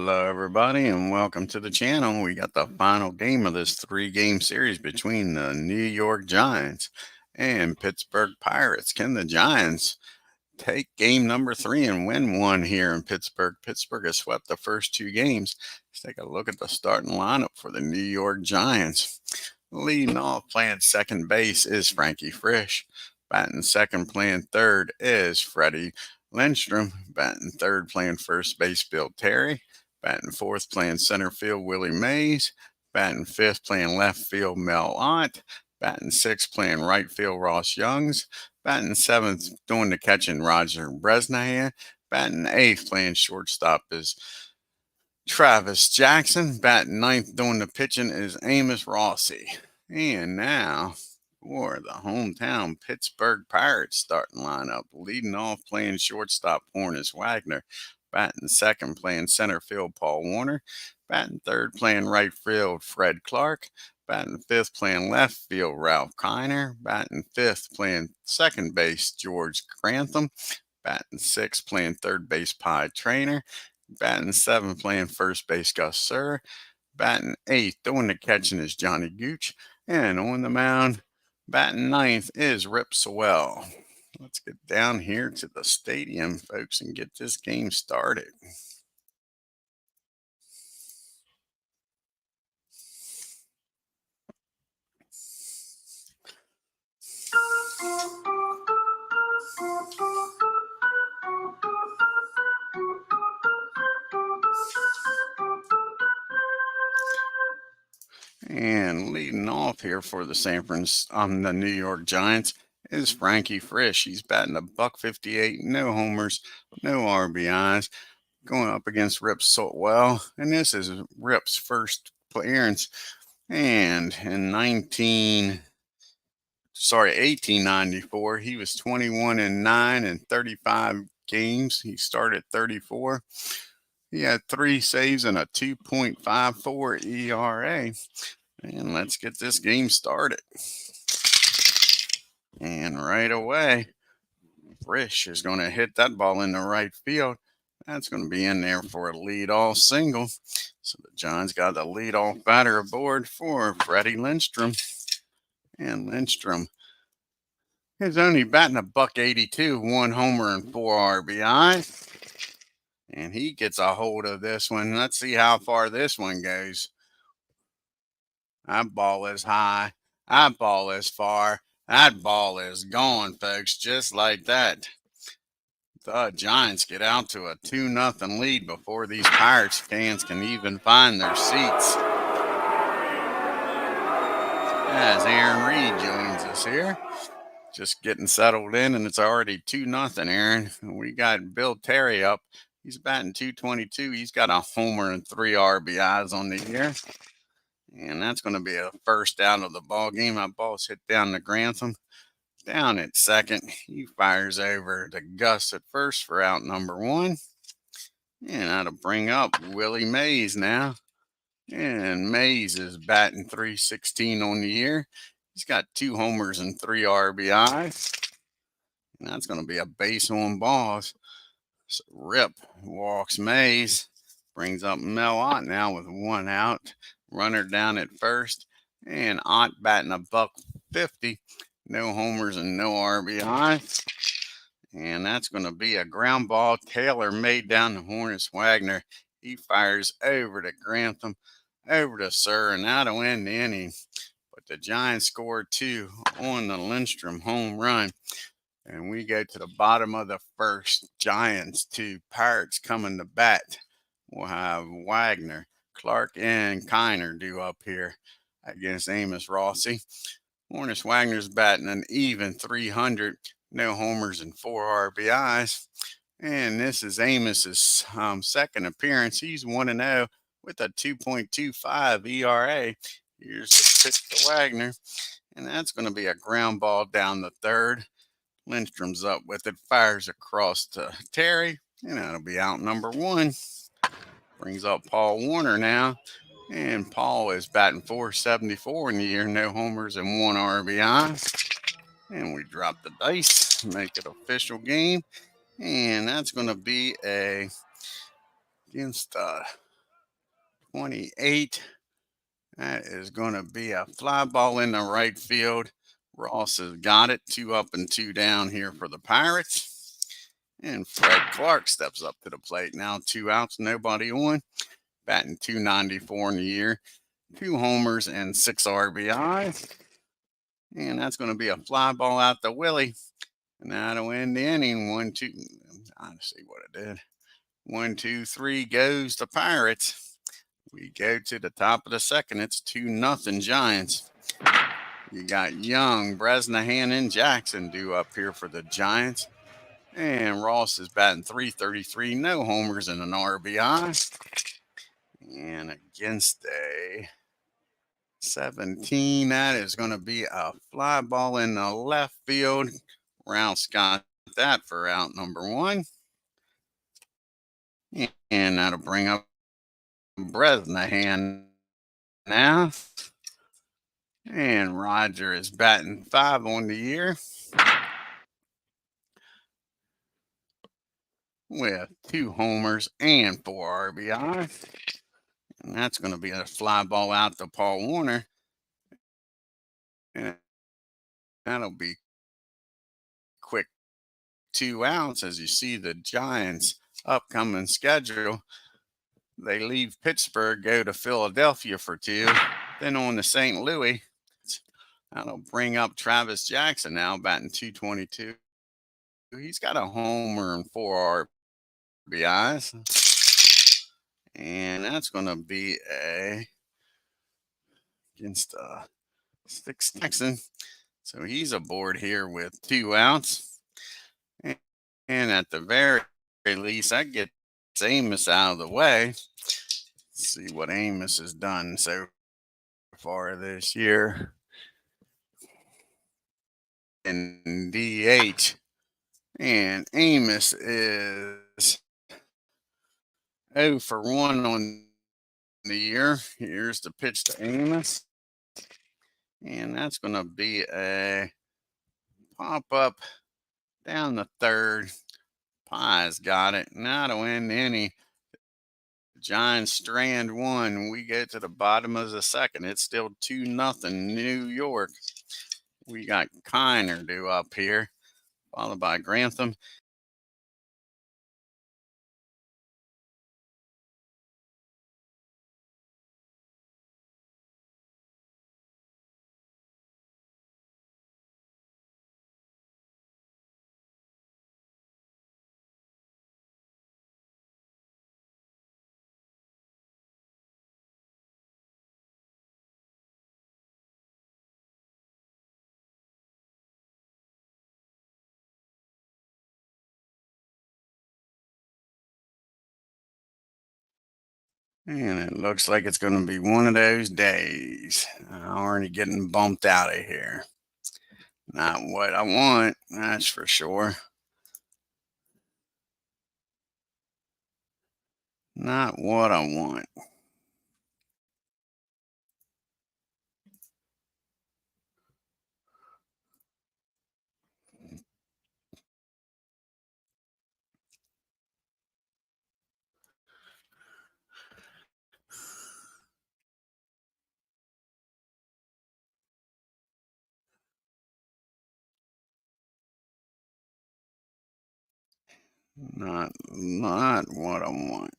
Hello, everybody, and welcome to the channel. We got the final game of this three-game series between the New York Giants and Pittsburgh Pirates. Can the Giants take game number 3 and win one here in Pittsburgh? Pittsburgh has swept the first two games. Let's take a look at the starting lineup for the New York Giants. Leading off, playing second base is Frankie Frisch. Batting second, playing third is Freddie Lindstrom. Batting third, playing first base, Bill Terry. Batting fourth, playing center field, Willie Mays. Batting fifth, playing left field, Mel Ott. Batting sixth, playing right field, Ross Youngs. Batting seventh, doing the catching, Roger Bresnahan. Batting eighth, playing shortstop, is Travis Jackson. Batting ninth, doing the pitching, is AMOS RUSIE. And now for the hometown Pittsburgh Pirates starting lineup. Leading off, playing shortstop, Honus Wagner. Batting second, playing center field, Paul Warner. Batting third, playing right field, Fred Clark. Batting fifth, playing left field, Ralph Kiner. Batting fifth, playing second base, George Grantham. Batting sixth, playing third base, Pie Trainer. Batting seventh, playing first base, Gus Sir. Batting eighth, doing the catching, is Johnny Gooch. And on the mound, batting ninth, is Rip SEWELL. Let's get down here to the stadium, folks, and get this game started. And leading off here for the the New York Giants is Frankie Frisch. He's batting $158, no homers, no RBIs, going up against Rip SEWELL. And this is Rip's first appearance. And in 1894, he was 21-9 in 35 games. He started 34. He had 3 saves and a 2.54 ERA. And let's get this game started. And right away, Frisch is going to hit that ball in the right field. That's going to be in there for a leadoff single. So the Giants got the leadoff batter aboard for Freddie Lindstrom. And Lindstrom is only batting $182, 1 homer and 4 RBI. And he gets a hold of this one. Let's see how far this one goes. That ball is high. That ball is far. That ball is gone, folks, just like that. The Giants get out to a 2-0 lead before these Pirates fans can even find their seats. As Aaron Reed joins us here, just getting settled in, and it's already 2-0, Aaron. We got Bill Terry up. He's batting .222. He's got a homer and 3 RBIs on the year. And that's going to be a first out of the ball game. That ball's hit down to Grantham. Down at second, he fires over to Gus at first for out number 1. And that'll bring up Willie Mays now. And Mays is batting .316 on the year. He's got 2 homers and 3 RBIs. And that's going to be a base on balls. So Rip walks Mays. Brings up Mel Ott now with 1 out. Runner down at first. And Ott batting $150. No homers and no RBIs. And that's going to be a ground ball. Taylor made down to Honus Wagner. He fires over to Grantham, over to Sir, and that'll end the inning. But the Giants scored 2 on the Lindstrom home run. And we go to the bottom of the first. Giants 2, Pirates coming to bat. We'll have Wagner, Clark, and Kiner due up here against AMOS RUSIE. Honus Wagner's batting an even .300, no homers and 4 RBIs. And this is Amos's second appearance. He's 1-0 with a 2.25 ERA. Here's the pitch to Wagner. And that's going to be a ground ball down the third. Lindstrom's up with it, fires across to Terry. And that'll be out number 1. Brings up Paul Warner now. And Paul is batting .474 in the year, no homers and 1 RBI. And we drop the dice, make it official game. And that's going to be against 28. That is going to be a fly ball in the right field. Ross has got it. 2 up and 2 down here for the Pirates. And Fred Clark steps up to the plate. Now 2 outs, nobody on. Batting .294 in the year. 2 homers and 6 RBIs. And that's going to be a fly ball out to Willie. And that'll end the inning. 1, 2. I'll see what it did. 1, 2, 3 goes the Pirates. We go to the top of the second. It's 2-0 Giants. You got Young, Bresnahan, and Jackson due up here for the Giants. And Ross is batting .333, no homers and an RBI. And against a 17, that is going to be a fly ball in the left field. Rouse got that for out number 1. And that'll bring up Bresnahan now. And Roger is batting .5 on the year with 2 homers and 4 RBI. And that's going to be a fly ball out to Paul Warner. And that'll be quick 2 outs. As you see the Giants' upcoming schedule, they leave Pittsburgh, go to Philadelphia for 2, then on to St. Louis. That'll bring up Travis Jackson now, batting .222. He's got a homer and 4 RBIs. And that's going to be against Sticks Texan. So he's aboard here with 2 outs. And at the very least, that gets Amos out of the way. Let's see what Amos has done so far this year. In DH. And Amos is 0 for 1 on the year. Here's the pitch to Amos. And that's going to be a pop-up down the third. Pie's got it. Now to end any. Giants strand 1. We get to the bottom of the second. It's still 2-0 New York. We got Kiner due up here, followed by Grantham. And it looks like it's going to be one of those days. I'm already getting bumped out of here. Not what I want, that's for sure. Not what I want. Not what I want.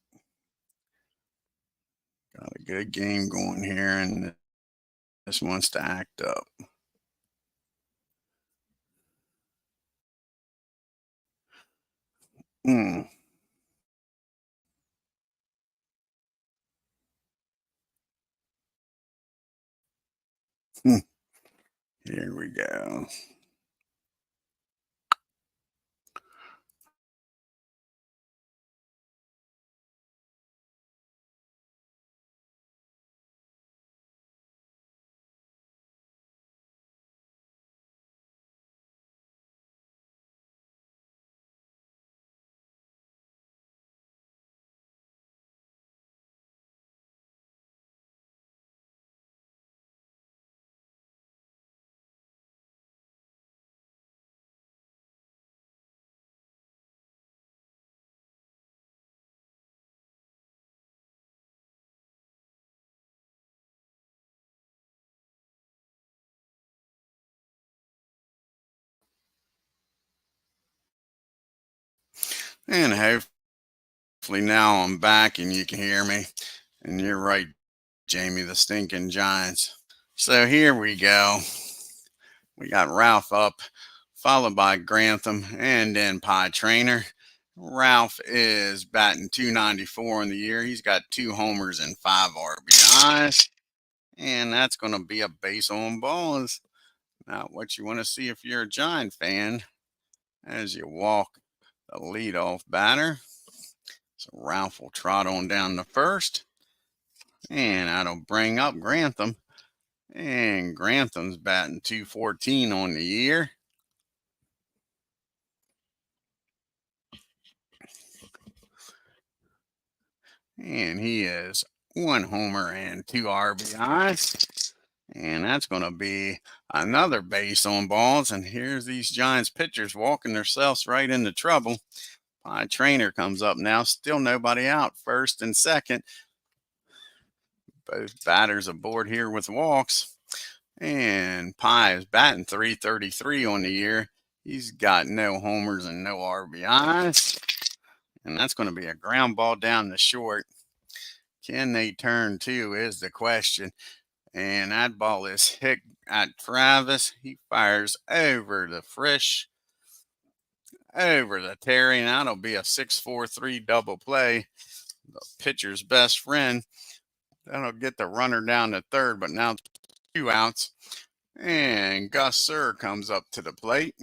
Got a good game going here, and this wants to act up. Mm. Here we go. And hopefully now I'm back and you can hear me. And you're right, Jamie, the stinking Giants. So here we go. We got Ralph up, followed by Grantham, and then Pie Trainer. Ralph is batting 294 in the year. He's got 2 homers and 5 RBIs. And that's going to be a base on balls. Now, what you want to see if you're a Giant fan as you walk the leadoff batter. So Ralph will trot on down to first. And that'll bring up Grantham. And Grantham's batting 214 on the year. And he is 1 homer and 2 RBIs. And that's going to be another base on balls. And here's these Giants pitchers walking themselves right into trouble. Pie Trainer comes up now. Still nobody out. First and second. Both batters aboard here with walks. And Pie is batting 333 on the year. He's got no homers and no RBIs. And that's going to be a ground ball down the short. Can they turn 2 is the question. And that ball is hit at Travis. He fires over the Frisch, over the Terry, and that'll be a 6-4-3 double play. The pitcher's best friend. That'll get the runner down to third, but now 2 outs. And Gus Sir comes up to the plate.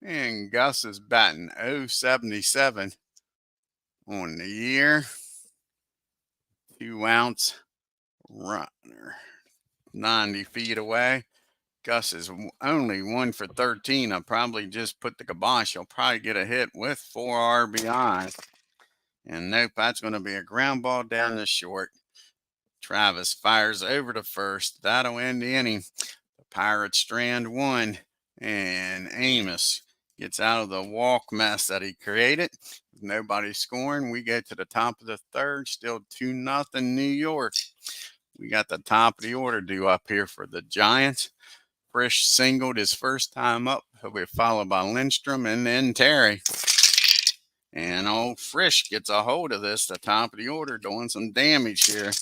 And Gus is batting .077 on the year. 2 outs. Runner 90 feet away. Gus is only 1 for 13. I'll probably just put the kibosh. He'll probably get a hit with 4 RBIs. And nope, that's going to be a ground ball down the short. Travis fires over to first. That'll end the inning. The Pirates strand 1. And AMOS gets out of the walk mess that he created. With nobody scoring, we get to the top of the third. Still 2-0 New York. We got the top of the order due up here for the Giants. Frisch singled his first time up. He'll be followed by Lindstrom and then Terry. And old Frisch gets a hold of this, the top of the order, doing some damage here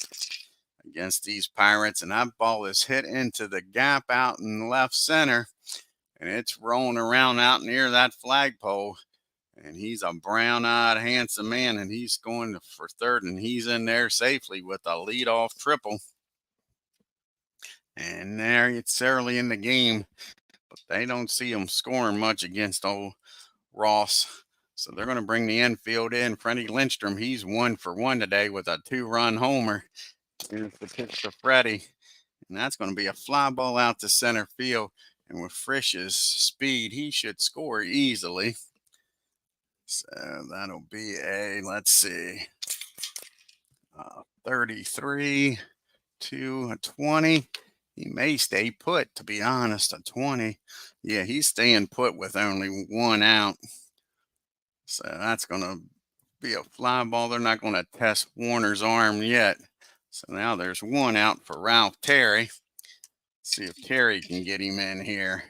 against these Pirates. And that ball is hit into the gap out in left center. And it's rolling around out near that flagpole. And he's a brown-eyed, handsome man, and he's going for third, and he's in there safely with a leadoff triple. And there it's early in the game, but they don't see him scoring much against old Ross. So they're going to bring the infield in. Freddie Lindstrom, he's 1 for 1 today with a 2-run homer. Here's the pitch to Freddie, and that's going to be a fly ball out to center field. And with Frisch's speed, he should score easily. So that'll be a, let's see, 33 to a 20. He may stay put, to be honest, a 20. Yeah, he's staying put with only 1 out. So that's going to be a fly ball. They're not going to test Warner's arm yet. So now there's 1 out for Ralph Terry. See if Terry can get him in here.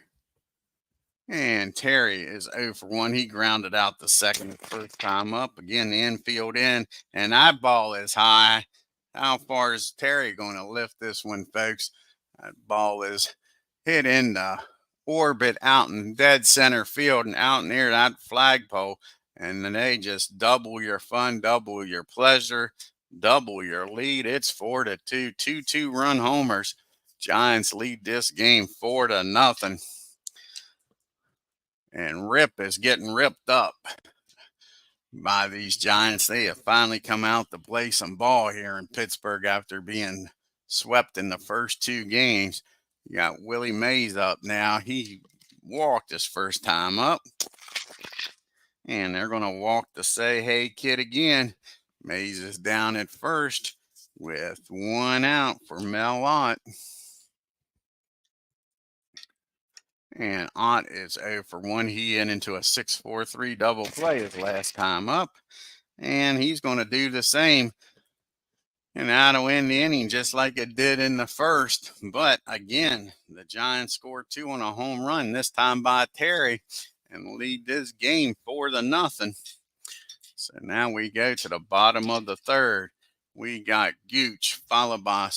And Terry is 0 for 1. He grounded out the first time up. Again, the infield in. And that ball is high. How far is Terry going to lift this one, folks? That ball is hit in the orbit out in dead center field and out near that flagpole. And then they just double your fun, double your pleasure, double your lead. It's 4-2. 2-2-run homers. Giants lead this game 4-0. And Rip is getting ripped up by these Giants. They have finally come out to play some ball here in Pittsburgh after being swept in the first 2 games. You got Willie Mays up now. He walked his first time up. And they're going to walk the Say Hey Kid again. Mays is down at first with 1 out for Mel Ott. And Ott is 0 for 1. He hit into a 6-4-3 double play his last time up. And he's going to do the same. And that'll end the inning just like it did in the first. But again, the Giants scored 2 on a home run, this time by Terry, and lead this game 4-0. So now we go to the bottom of the third. We got Gooch followed by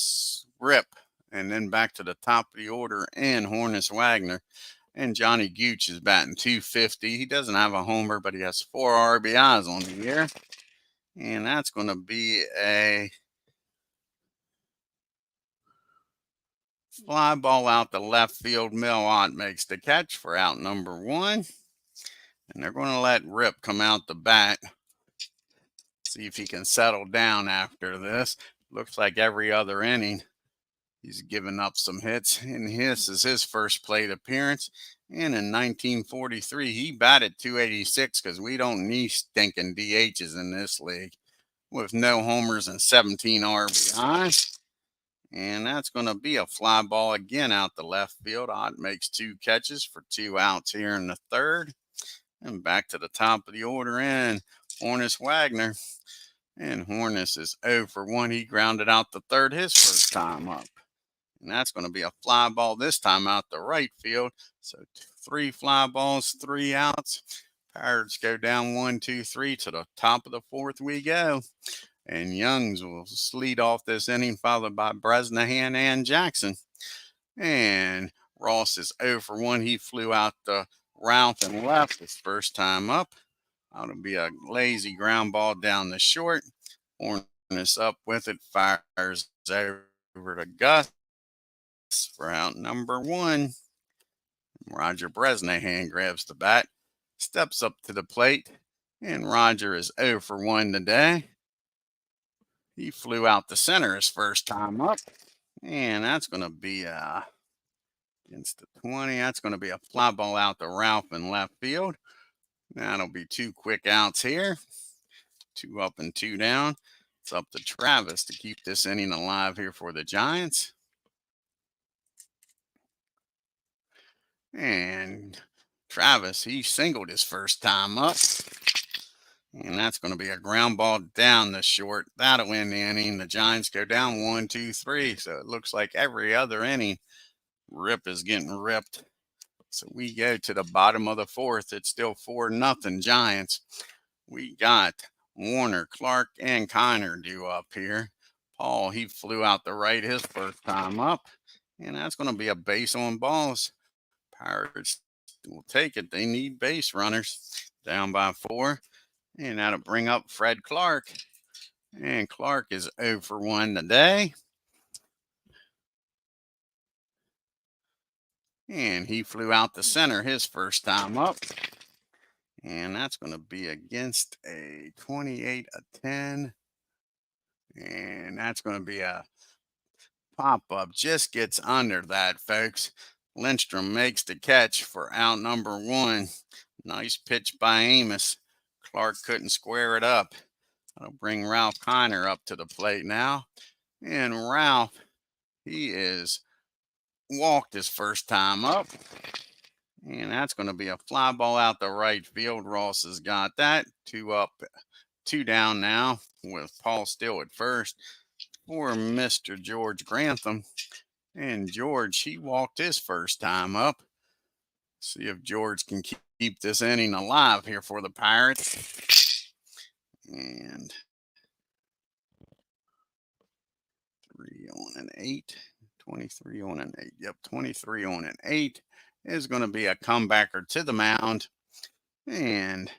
Rip, and then back to the top of the order in Hornus Wagner. And Johnny Gooch is batting 250. He doesn't have a homer, but he has 4 RBIs on the year. And that's going to be a fly ball out the left field. Millott makes the catch for out number 1. And they're going to let Rip come out the bat. See if he can settle down after this. Looks like every other inning he's given up some hits. And this is his first plate appearance. And in 1943, he batted 286 because we don't need stinking DHs in this league, with no homers and 17 RBIs. And that's going to be a fly ball again out the left field. Ott makes 2 catches for 2 outs here in the third. And back to the top of the order in Hornus Wagner. And Hornus is 0 for 1. He grounded out the third his first time up. And that's going to be a fly ball this time out the right field. So 3 fly balls, 3 outs. Pirates go down 1, 2, 3 to the top of the fourth we go. And Youngs will lead off this inning, followed by Bresnahan and Jackson. And Ross is 0 for 1. He flew out the route and left his first time up. That'll be a lazy ground ball down the short. Hornus up with it, fires over to Gus for out number 1. Roger Bresnahan grabs the bat, steps up to the plate, and Roger is 0 for 1 today. He flew out the center his first time up, and that's going to be against the 20. That's going to be a fly ball out to Ralph in left field. That'll be 2 quick outs here. 2 up and 2 down. It's up to Travis to keep this inning alive here for the Giants. And Travis, he singled his first time up. And that's going to be a ground ball down the short. That'll end the inning. The Giants go down 1, 2, 3. So it looks like every other inning, Rip is getting ripped. So we go to the bottom of the fourth. It's still 4-0 Giants. We got Warner, Clark, and Kiner due up here. Paul, he flew out the right his first time up. And that's going to be a base on balls. Pirates will take it. They need base runners. Down by 4. And that'll bring up Fred Clark. And Clark is 0 for 1 today. And he flew out the center his first time up. And that's going to be against a 28-10. And that's going to be a pop-up. Just gets under that, folks. Lindstrom makes the catch for out number 1. Nice pitch by AMOS. Clark couldn't square it up. That'll bring Ralph Kiner up to the plate now. And Ralph, he is walked his first time up. And that's going to be a fly ball out the right field. Ross has got that. 2 up, 2 down now with Paul still at first for Mr. George Grantham. And George, he walked his first time up. See if George can keep this inning alive here for the Pirates. And 3 on an 8. 23 on an 8. Yep, 23 on an 8 is going to be a comebacker to the mound. And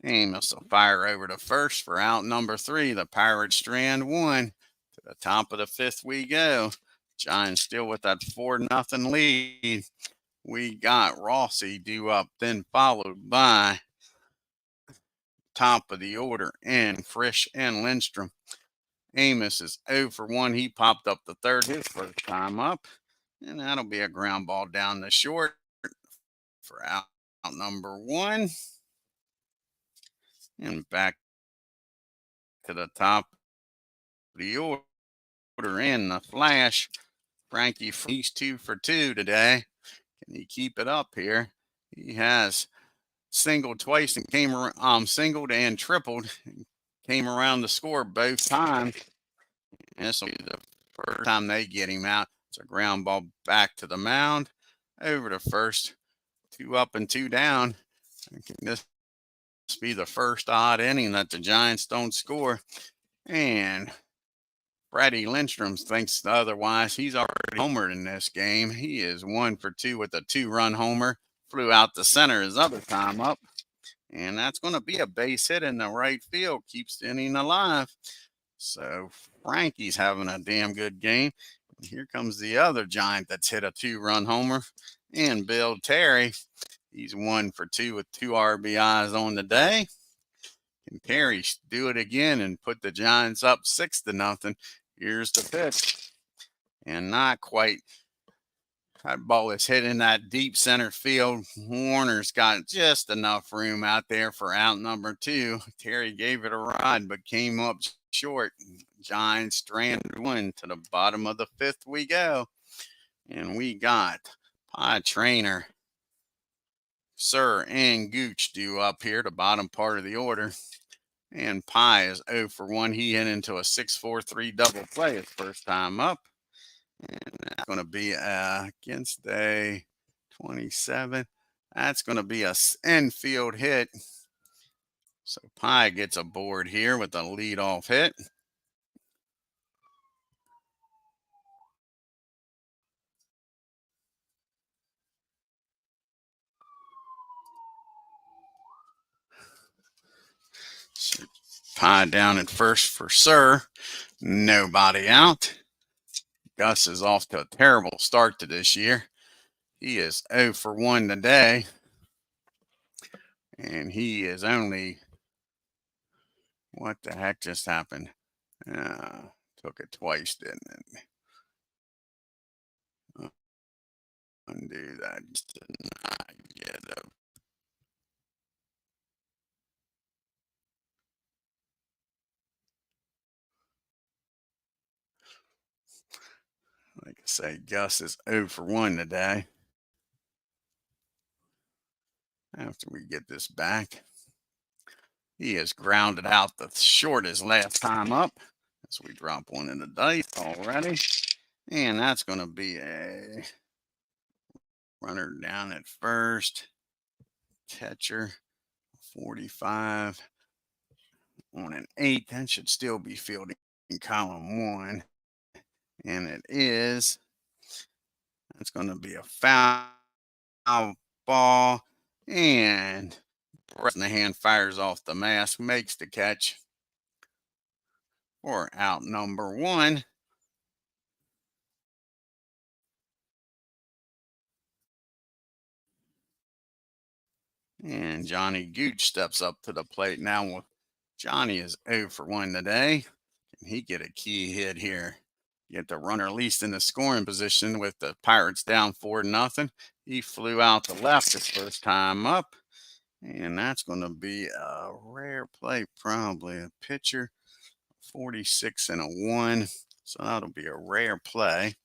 AMOS will fire over to first for out number 3. The Pirates strand 1. To the top of the 5th we go. Giants still with that 4-0 lead. We got Rossi due up, then followed by top of the order and Frisch and Lindstrom. AMOS is 0 for 1. He popped up the third his first time up. And that'll be a ground ball down the short for out number 1. And back to the top of the order in the flash. Frankie, he's 2 for 2 today. Can he keep it up here? He has singled twice and came around, singled and tripled. Came around to score both times. And this will be the first time they get him out. It's a ground ball back to the mound. Over to first. 2 up and 2 down. Can this be the first odd inning that the Giants don't score. And Freddie Lindstrom thinks otherwise. He's already homered in this game. He is 1 for 2 with a 2-run homer. Flew out to center his other time up. And that's going to be a base hit in the right field. Keeps the inning alive. So Frankie's having a damn good game. Here comes the other Giant that's hit a 2-run homer. And Bill Terry. He's 1 for 2 with 2 RBIs on the day. Can Terry do it again and put the Giants up 6-0? Here's the pitch. And not quite. That ball is hit in that deep center field. Warner's got just enough room out there for out number 2. Terry gave it a ride, but came up short. Giants stranded 1 to the bottom of the 5th we go. And we got Pie Trainer, Sir, and Gooch due up here, the bottom part of the order. And Pie is 0 for 1. He hit into a 6-4-3 double play his first time up. And that's going to be against a 27. That's going to be a infield hit. So Pie gets a board here with a leadoff hit. Pie down at first for Sir. Nobody out. Gus is off to a terrible start to this year. He is 0 for 1 today. And he is only, what the heck just happened? Took it twice, didn't it? Undo that. Just did not get it. Like I say, Gus is 0 for 1 today. After we get this back, he has grounded out the shortest last time up. As we drop one in the dice already. And that's going to be a runner down at first. Catcher, 45 on an 8. That should still be fielding in column 1. And it is. That's going to be a foul ball. And the hand fires off the mask, makes the catch for out number 1. And Johnny Gooch steps up to the plate now. Johnny is 0 for 1 today. Can he get a key hit here? Get the runner at least in the scoring position with the Pirates down 4-0. He flew out to left his first time up. And that's going to be a rare play, probably a pitcher, 46 and a 1. So that'll be a rare play.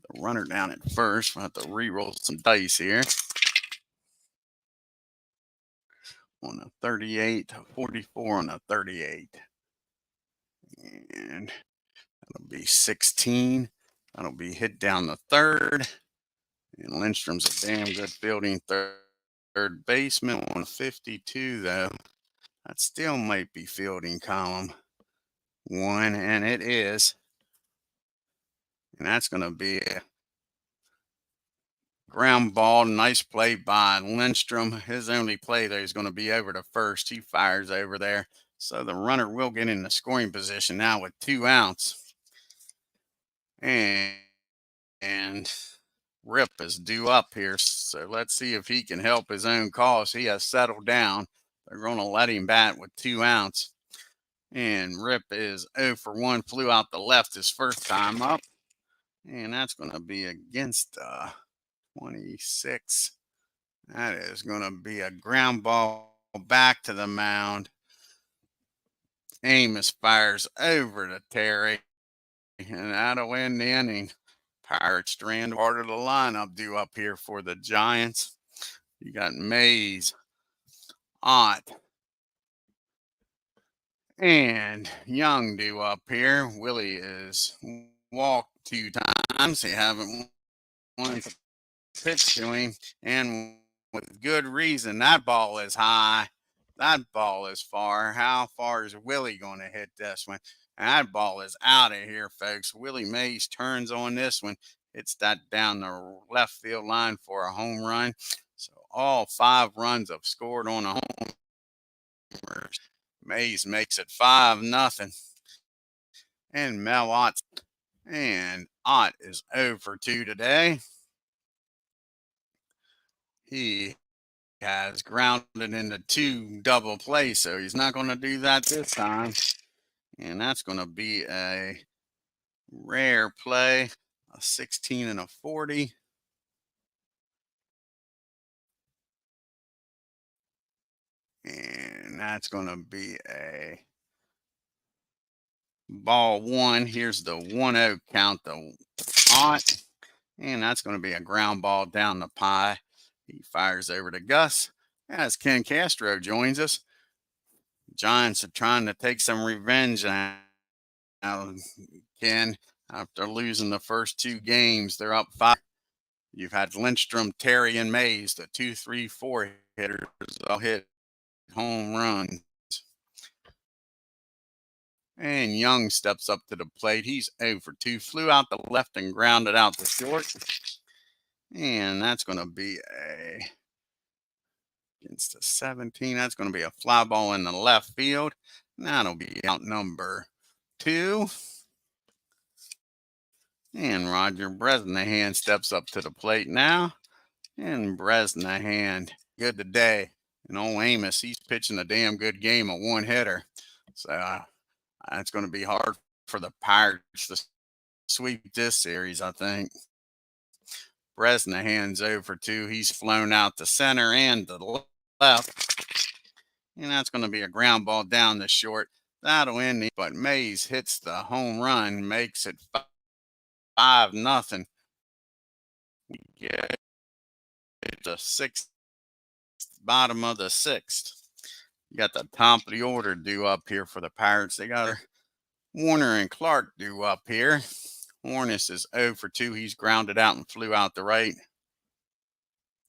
The runner down at first. We'll have to re-roll some dice here. On a 38, 44 on a 38. And that'll be 16. That'll be hit down the third. And Lindstrom's a damn good fielding third baseman on a 52, though. That still might be fielding column 1, and it is. And that's going to be a ground ball. Nice play by Lindstrom. His only play there is going to be over to first. He fires over there. So the runner will get in the scoring position now with 2 outs. And Rip is due up here. So let's see if he can help his own cause. He has settled down. They're going to let him bat with 2 outs. And Rip is 0 for 1. Flew out the left his first time up. And that's going to be against 26. That is going to be a ground ball back to the mound. AMOS fires over to Terry. And that'll win the inning. Pirates strand part of the lineup due up here for the Giants. You got Mays, Ott, and Young due up here. Willie is walked 2 times. They haven't won to pitch to him. And with good reason, that ball is high. That ball is far. How far is Willie going to hit this one? And that ball is out of here, folks. Willie Mays turns on this one. Hits that down the left field line for a home run. So all 5 runs have scored on a homer. Mays makes it 5-0. And Mel Ott. And Ott is 0 for 2 today. He has grounded into 2 double plays, so he's not going to do that this time. And that's going to be a rare play, a 16 and a 40. And that's going to be a ball 1. Here's the 1-0 count, the Ott. And that's going to be a ground ball down the pie. He fires over to Gus as Ken Castro joins us. Giants are trying to take some revenge now, Ken. After losing the first 2 games, they're up 5. You've had Lindstrom, Terry, and Mays, the 2, 3, 4 hitters, all hit home runs. And Young steps up to the plate. He's 0 for 2. Flew out the left and grounded out the short. And that's going to be against the 17. That's going to be a fly ball in the left field. That'll be out number 2. And Roger Bresnahan steps up to the plate now. And Bresnahan, good today. And old Amos, he's pitching a damn good game, a 1-hitter. So it's going to be hard for the Pirates to sweep this series, I think. Bresnahan's 0 for 2. He's flown out to center and to left. And that's going to be a ground ball down the short. That'll end it. But Mays hits the home run, makes it 5-0. We get the 6th, bottom of the 6th. You got the top of the order due up here for the Pirates. They got Warner and Clark due up here. Horness is 0 for 2. He's grounded out and flew out the right.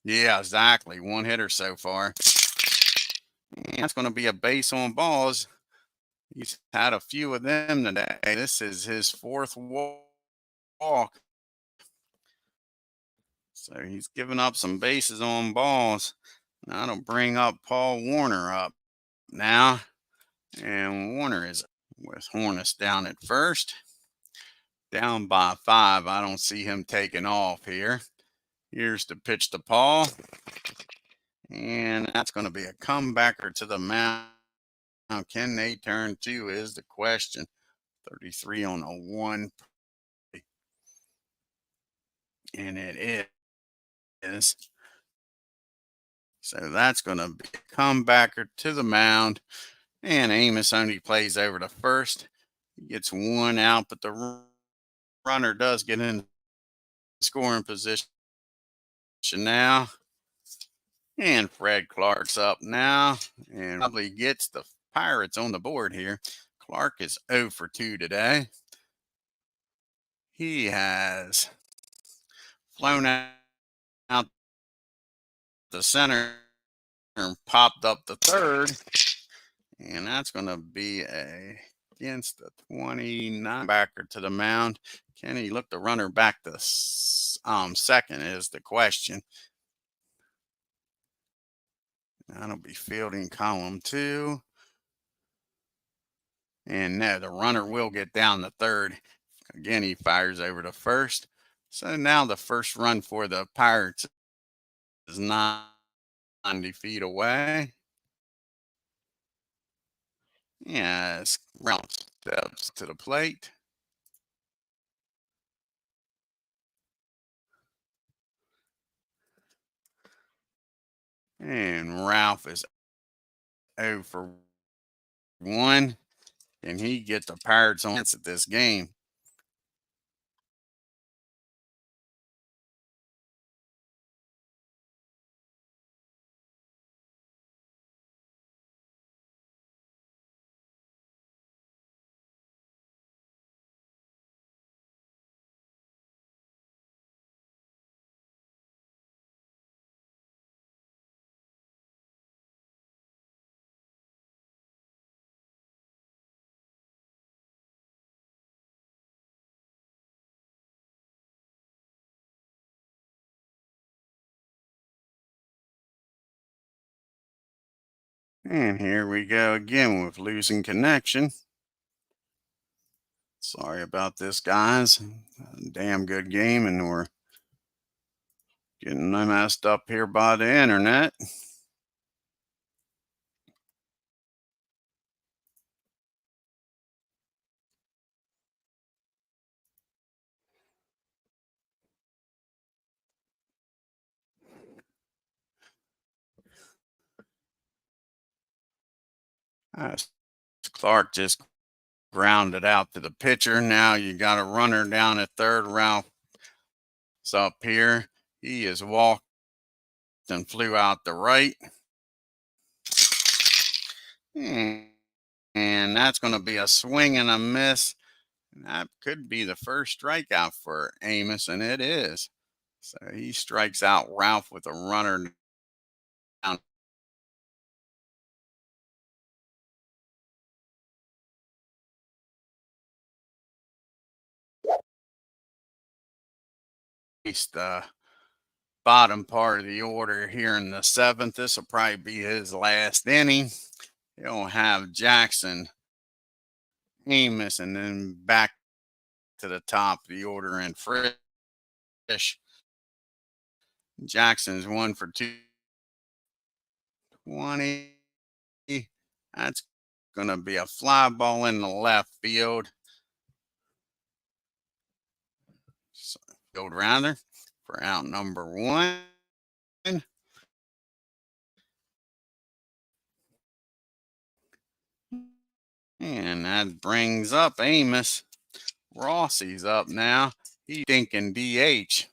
Yeah, exactly. 1 hitter so far. And that's going to be a base on balls. He's had a few of them today. This is his 4th walk. So he's giving up some bases on balls. That'll bring up Paul Warner up now. And Warner is with Horness down at first. Down by 5. I don't see him taking off here. Here's the pitch to Paul. And that's going to be a comebacker to the mound. Now, can they turn 2 is the question. 33 on a 1. And it is. So that's going to be a comebacker to the mound. And Amos only plays over to first. He gets 1 out, but the runner does get in scoring position now. And Fred Clark's up now and probably gets the Pirates on the board here. Clark is 0 for 2 today. He has flown out the center and popped up the third. And that's going to be against the 29 backer to the mound. Can he look the runner back to second is the question. That'll be fielding column 2. And no, the runner will get down the third. Again, he fires over to first. So now the first run for the Pirates is 90 feet away. Yes, Ralph steps to the plate. And Ralph is 0 for 1. And he gets the Pirates on at this game. And here we go again with losing connection. Sorry about this, guys. Damn good game, and we're getting messed up here by the internet. Clark just grounded out to the pitcher. Now you got a runner down at third. Ralph's up here. He is walked and flew out the right. And that's going to be a swing and a miss. That could be the first strikeout for Amos, and it is. So he strikes out Ralph with a runner down. The bottom part of the order here in the seventh. This will probably be his last inning. He'll have Jackson, Amos, and then back to the top of the order and Frisch. Jackson's 1 for 220. That's going to be a fly ball in the left field. So, field rather for out number 1. And that brings up Amos. Rossie's up now. He's thinking DH.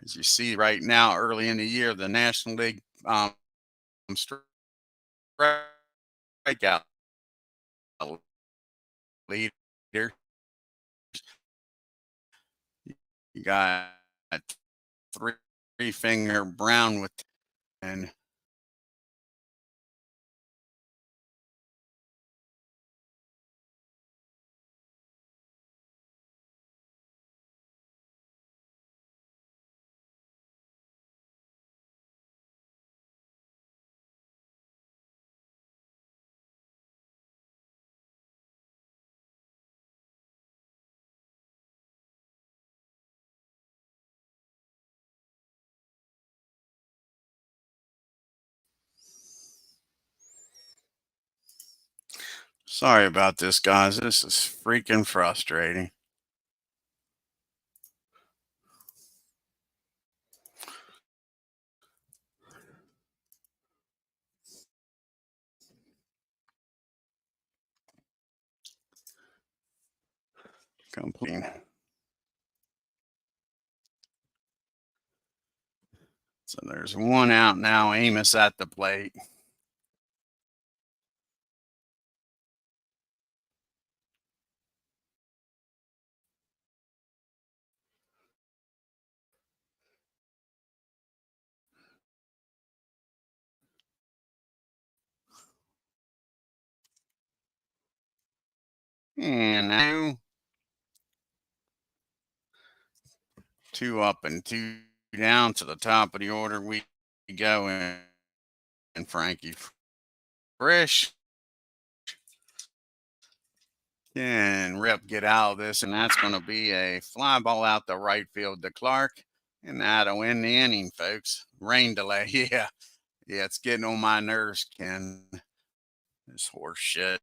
As you see right now, early in the year, the National League strikeout leader. You got three finger Brown with and sorry about this, guys. This is freaking frustrating. Complete. So there's one out now. Amos at the plate. And now 2 up and 2 down to the top of the order. We go in, and Frankie Frisch and Rip get out of this, and that's going to be a fly ball out the right field to Clark, and that'll end the inning, folks. Rain delay, yeah, it's getting on my nerves, Ken. This horse shit.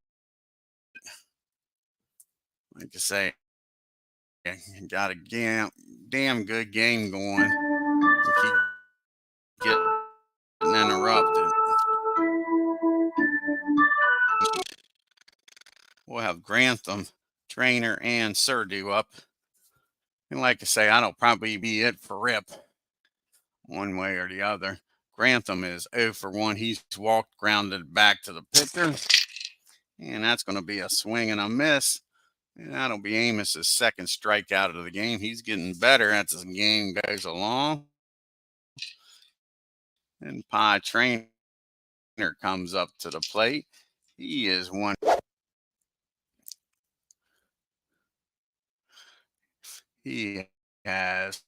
Like I say, got a damn good game going. And keep getting interrupted. We'll have Grantham, Trainer, and Surdu up. And like I say, that'll probably be it for Rip, one way or the other. Grantham is 0 for 1. He's walked, grounded back to the pitcher. And that's going to be a swing and a miss. And that'll be Amos's second strikeout of the game. He's getting better as the game goes along. And Pie Trainer comes up to the plate. He is one. He has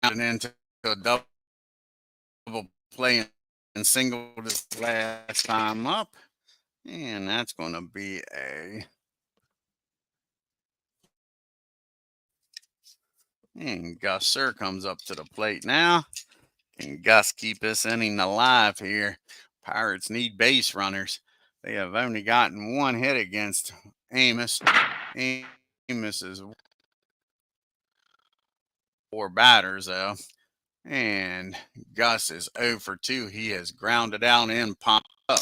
grounded into a double play singled his last time up, and that's going to be a. And Gus Sir comes up to the plate now. Can Gus keep this inning alive here? Pirates need base runners. They have only gotten one hit against AMOS. AMOS is 4 batters, though. And Gus is 0 for 2. He has grounded out and popped up.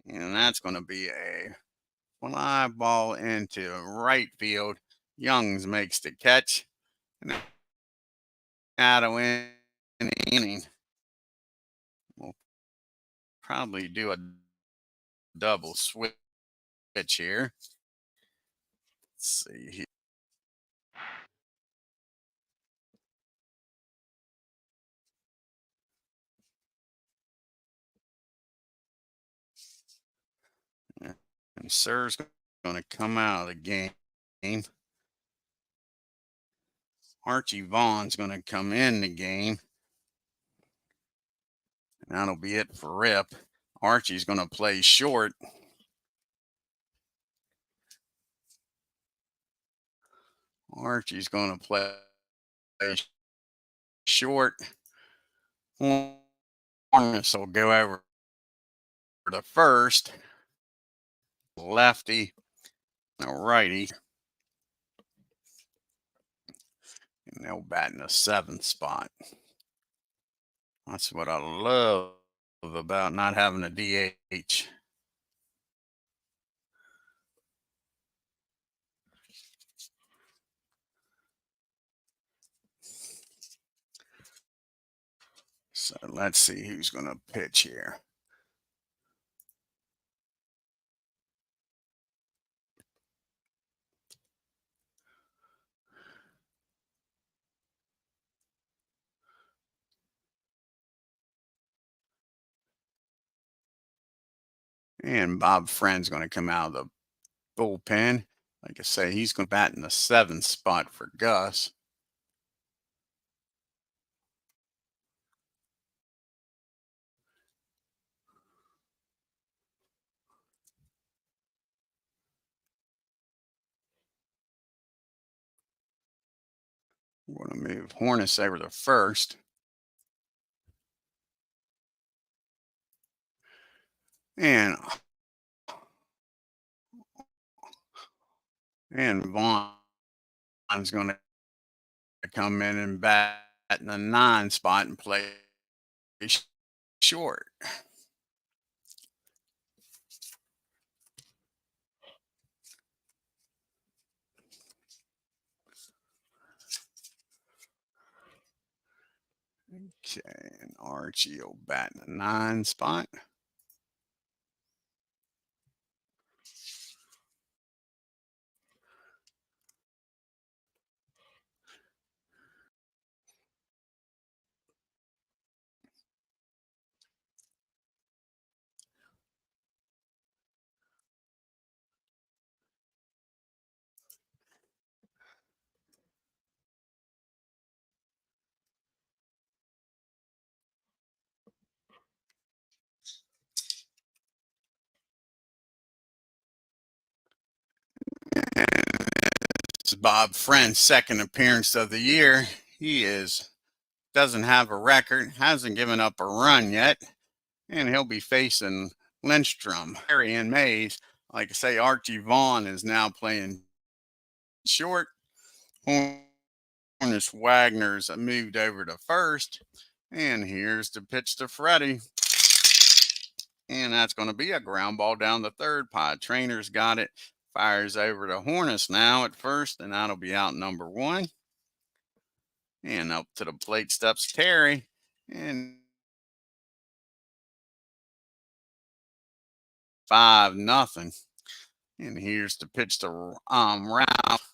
And that's going to be a fly ball into right field. Youngs makes the catch. And that'll win the inning. We'll probably do a double switch here. Let's see here. And Sir's going to come out of the game. Archie Vaughn's going to come in the game. And that'll be it for Rip. Archie's going to play short. Archie's going to play short. Hornets will go over to first. Lefty, a righty. And they'll bat in the 7th spot. That's what I love about not having a DH. So let's see who's going to pitch here. And Bob Friend's going to come out of the bullpen. Like I say, he's going to bat in the 7th spot for Gus. We're going to move Hornets over to first. And Vaughn's going to come in and bat in the 9 spot and play short. Okay, and Archie will bat in the 9 spot. This is Bob Friend's 2nd appearance of the year. He doesn't have a record, hasn't given up a run yet, and he'll be facing Lindstrom. Harry and Mays, like I say, Archie Vaughn is now playing short. Hornets Wagner's moved over to first, and here's the pitch to Freddie. And that's going to be a ground ball down the 3rd pod. Trainer's got it. Fires over to Hornets now at first, and that'll be out number 1. And up to the plate steps Terry. And 5-0. And here's the pitch to Ralph.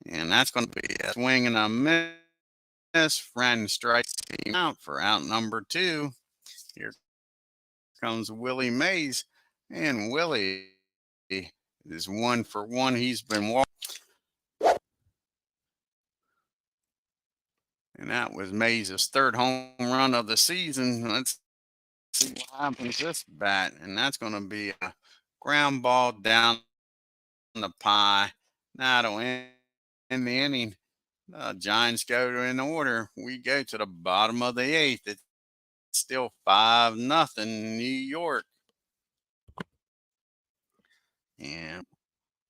And that's going to be a swing and a miss. Friend strikes him out for out number 2. Here comes Willie Mays. And Willie is 1 for 1. He's been walking. And And that was Mays' third home run of the season. Let's see what happens this bat. And that's going to be a ground ball down the pie. Now to end the inning. Giants go in order. We go to the bottom of the eighth. It's still 5-0 New York. And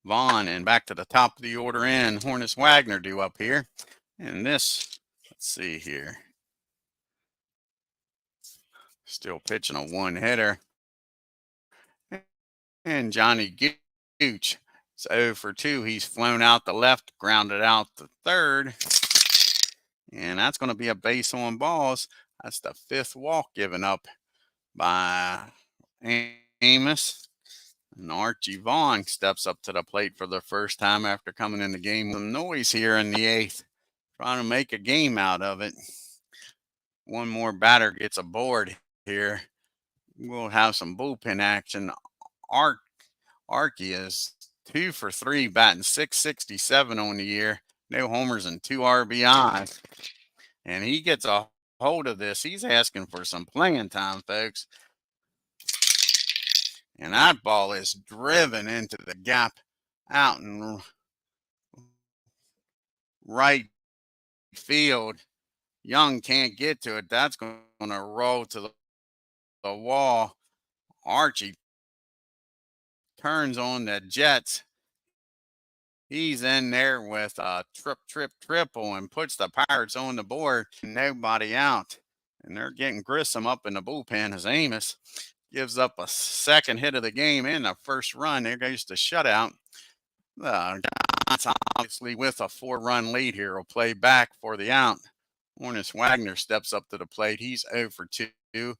Vaughn and back to the top of the order in. Hornus Wagner due up here. And this, let's see here. Still pitching a one-hitter. And Johnny Gooch is 0 for 2. He's flown out the left, grounded out the third. And that's going to be a base on balls. That's the 5th walk given up by AMOS. And Archie Vaughn steps up to the plate for the first time after coming in the game. Some noise here in the 8th. Trying to make a game out of it. One more batter gets aboard here. We'll have some bullpen action. Archie is 2 for 3, batting .667 on the year. No homers and 2 RBIs. And he gets a hold of this. He's asking for some playing time, folks. And that ball is driven into the gap out in right field. Young can't get to it. That's going to roll to the wall. Archie turns on the Jets. He's in there with a triple and puts the Pirates on the board. Nobody out. And they're getting Grissom up in the bullpen as AMOS gives up a second hit of the game and a first run. There goes the shutout. The Giants, obviously with a 4-run lead here, will play back for the out. Hornus Wagner steps up to the plate. He's 0 for 2.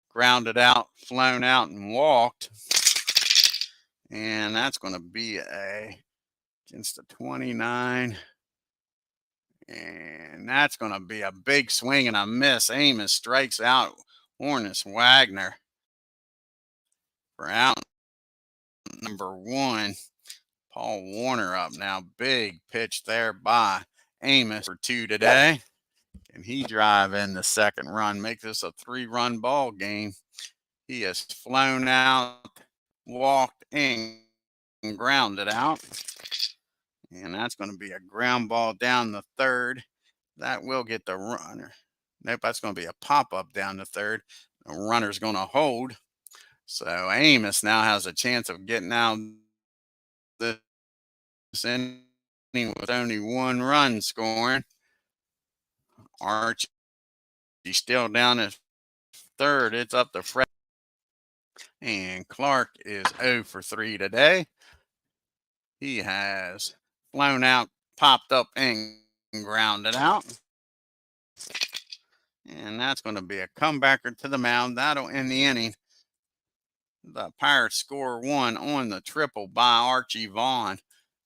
Grounded out, flown out, and walked. And that's going to be against the 29. And that's going to be a big swing and a miss. AMOS strikes out Hornus Wagner for out number 1. Paul Warner up now. Big pitch there by AMOS for 2 today. Can he drive in the second run? Make this a 3-run ball game. He has flown out, walked in, and grounded out. And that's going to be a ground ball down the third. That will get the runner. Nope, that's going to be a pop-up down the third. The runner's going to hold. So AMOS now has a chance of getting out this inning with only 1 run scoring. Archie still down at third. It's up to Fred. And Clark is 0 for 3 today. He has flown out, popped up, and grounded out. And that's going to be a comebacker to the mound. That'll end the inning. The Pirates score 1 on the triple by Archie Vaughn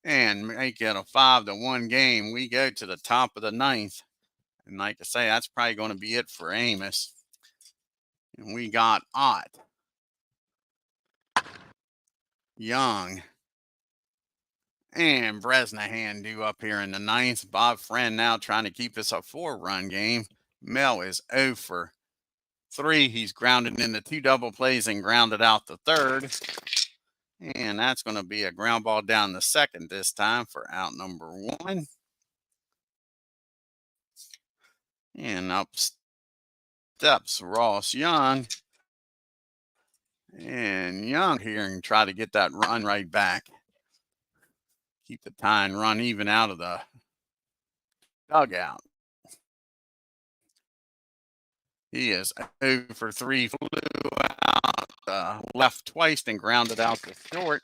and make it a 5-1 game. We go to the top of the 9th. And like I say, that's probably going to be it for AMOS. And we got Ott, Young, and Bresnahan due up here in the 9th. Bob Friend now trying to keep this a 4-run game. Mel is 0 for 3. He's grounded into 2 double plays and grounded out the third. And that's going to be a ground ball down the second this time for out number 1. And up steps Ross Young. And Young here and try to get that run right back. Keep the tying run even out of the dugout. He is 0 for 3. Flew out left twice and grounded out to short.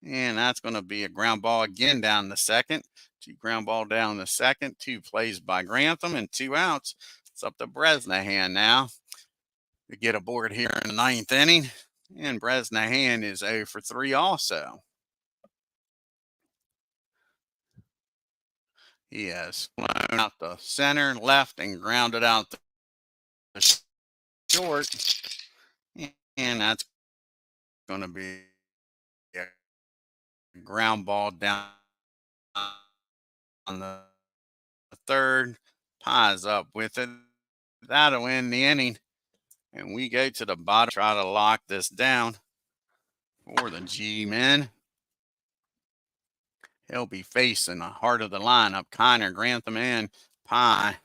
And that's going to be a ground ball again down the second. 2 ground ball down the second. 2 plays by Grantham and 2 outs. It's up to Bresnahan now to get aboard here in the 9th inning. And Bresnahan is 0 for 3 also. He has flown out the center, left, and grounded out the short. And that's going to be a ground ball down on the third. Pie's up with it. That'll end the inning. And we go to the bottom, try to lock this down for the G-men. He'll be facing the heart of the lineup, Kiner, Grantham, and Pie.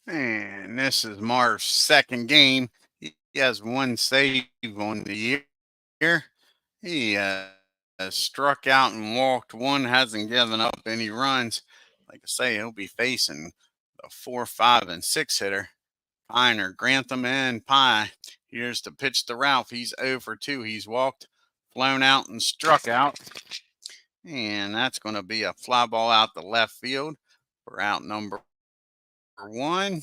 And this is Marv's second game. He has one save on the year. He has struck out and walked one, hasn't given up any runs. Like I say, he'll be facing the 4, 5, and 6 hitter. Kiner, Grantham, and Pie. Here's to pitch to Ralph. He's 0 for 2. He's walked, flown out, and struck out. And that's going to be a fly ball out the left field for out number 1.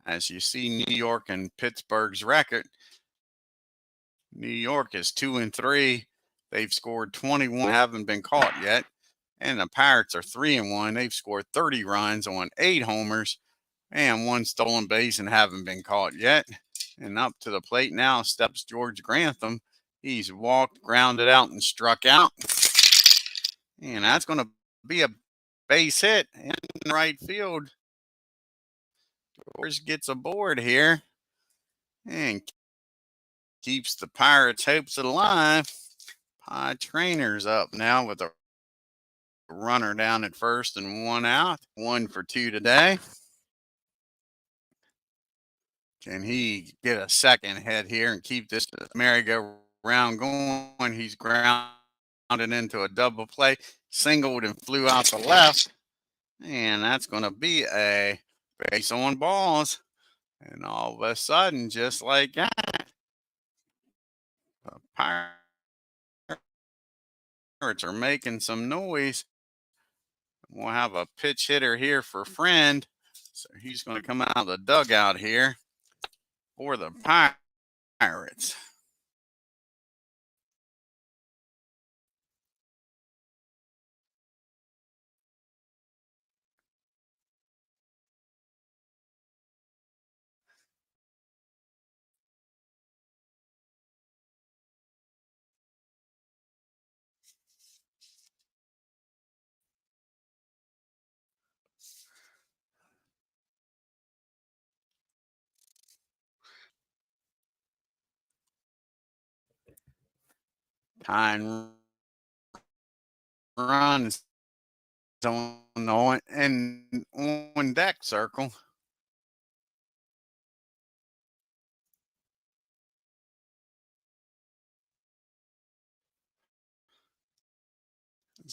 As you see, New York and Pittsburgh's record. New York is 2 and 3. They've scored 21, haven't been caught yet. And the Pirates are 3 and 1. They've scored 30 runs on 8 homers and 1 stolen base and haven't been caught yet. And up to the plate now steps George Grantham. He's walked, grounded out, and struck out. And that's going to be a base hit in right field. George gets aboard here and keeps the Pirates' hopes alive. Pie Trainer's up now with a runner down at first and 1 out. 1 for 2 today. Can he get a second hit here and keep this merry-go-round going? He's grounded into a double play, singled and flew out the left. And that's going to be a base on balls. And all of a sudden, just like that, the Pirates are making some noise. We'll have a pitch hitter here for Friend. So he's going to come out of the dugout here for the Pirates. Tying runs on deck circle.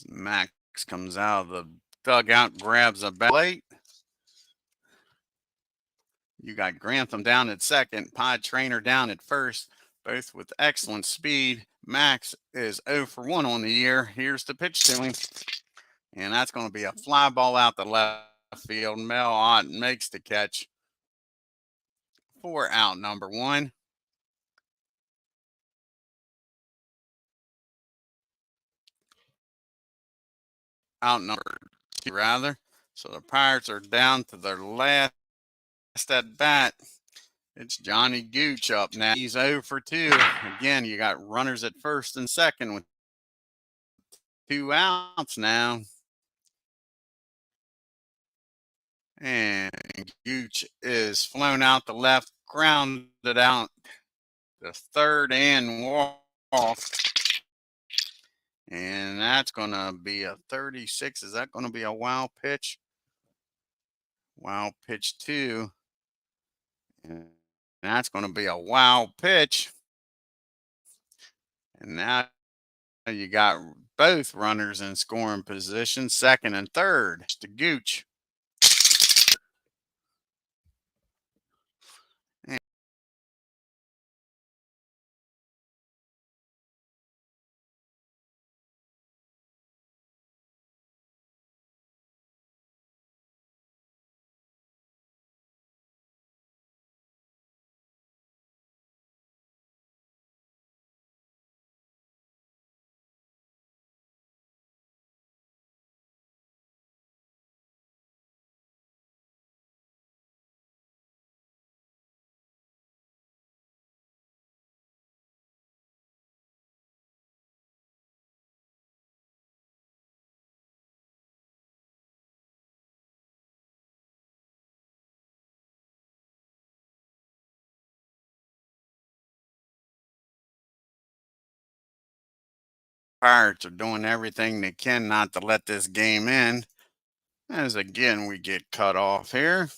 Max comes out of the dugout, grabs a plate. You got Grantham down at second, Pie Trainer down at first, both with excellent speed. Max is 0 for 1 on the year. Here's the pitch to him. And that's going to be a fly ball out the left field. Mel Ott makes the catch for out number 1. Out number 2, rather. So the Pirates are down to their last at bat. It's Johnny Gooch up now. He's 0 for 2. Again, you got runners at first and second with 2 outs now. And Gooch is flown out the left, grounded out the third and walked. And that's going to be a 36. Is that going to be a wow pitch? Wow pitch 2. And that's going to be a wow pitch. And now you got both runners in scoring position, second and third. To Gooch. Pirates are doing everything they can not to let this game in. As again, we get cut off here.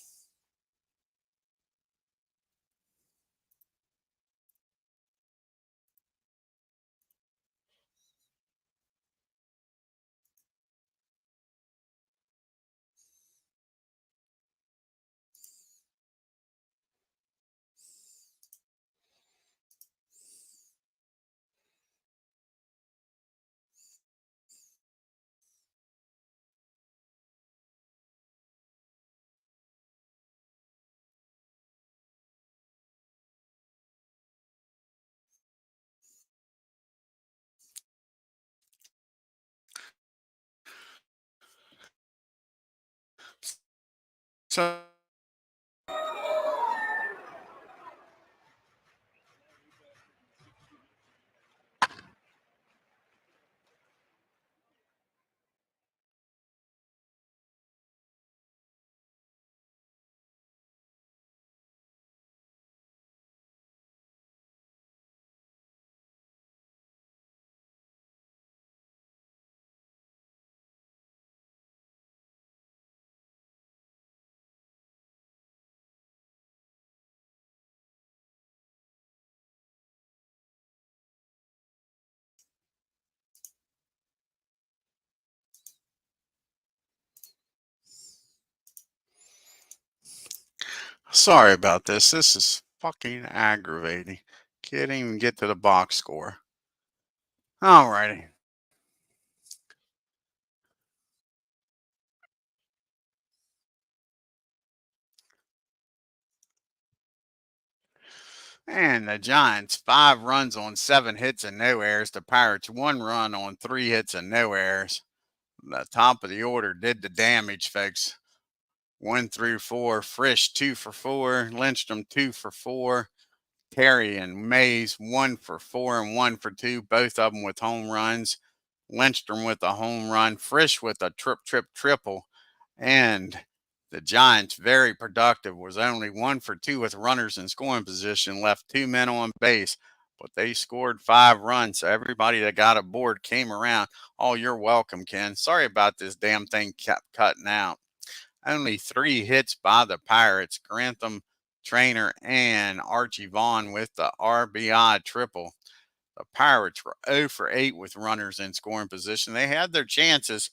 So sorry about this. This is fucking aggravating. Can't even get to the box score. Alrighty. And the Giants, 5 runs on 7 hits and no errors. The Pirates, 1 run on 3 hits and no errors. The top of the order did the damage, folks. 1 through 4. Frisch, 2 for 4. Lindstrom, 2 for 4. Terry and Mays, 1 for 4 and 1 for 2, both of them with home runs. Lindstrom with a home run. Frisch with a triple. And the Giants, very productive, was only 1 for 2 with runners in scoring position, left 2 men on base, but they scored 5 runs. So everybody that got aboard came around. Oh, you're welcome, Ken. Sorry about this damn thing kept cutting out. Only 3 hits by the Pirates. Grantham, Trainer, and Archie Vaughn with the RBI triple. The Pirates were 0 for 8 with runners in scoring position. They had their chances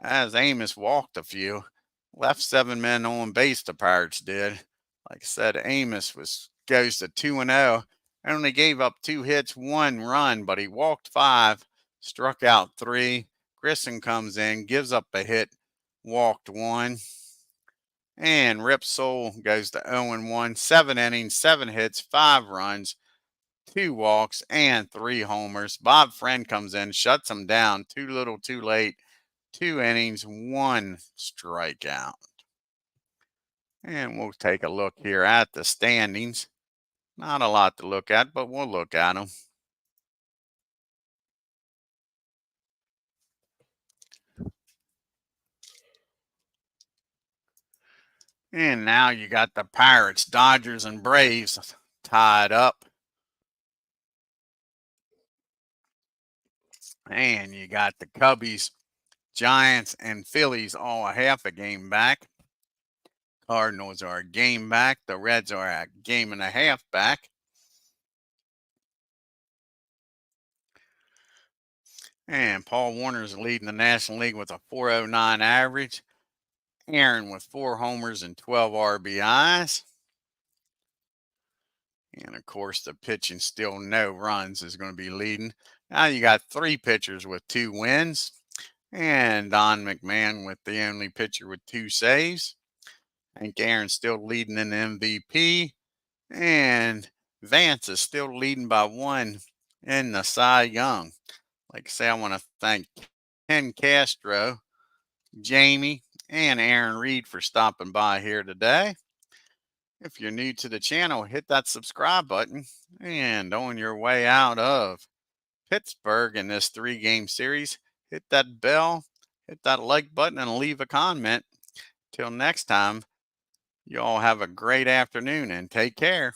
as Amos walked a few. Left 7 men on base, the Pirates did. Like I said, Amos goes to 2-0. Only gave up 2 hits, 1 run, but he walked 5, struck out 3. Grissom comes in, gives up a hit, walked 1. And Rip Soul goes to 0-1. 7 innings, 7 hits, 5 runs, 2 walks, and 3 homers. Bob Friend comes in, shuts him down. Too little, too late. 2 innings, 1 strikeout. And we'll take a look here at the standings. Not a lot to look at, but we'll look at them. And now you got the Pirates, Dodgers, and Braves tied up. And you got the Cubbies, Giants, and Phillies all a half a game back. Cardinals are a game back. The Reds are a game and a half back. And Paul Warner's leading the National League with a 409 average. Aaron with 4 homers and 12 RBIs. And of course, the pitching still no runs is going to be leading. Now you got 3 pitchers with 2 wins. And Don McMahon with the only pitcher with 2 saves. Hank Aaron's still leading in the MVP. And Vance is still leading by 1 in the Cy Young. Like I say, I want to thank Ken Castro, Jamie, and Aaron Reed for stopping by here today. If you're new to the channel, hit that subscribe button. And on your way out of Pittsburgh in this 3-game series, hit that bell, hit that like button, and leave a comment. Till next time, you all have a great afternoon and take care.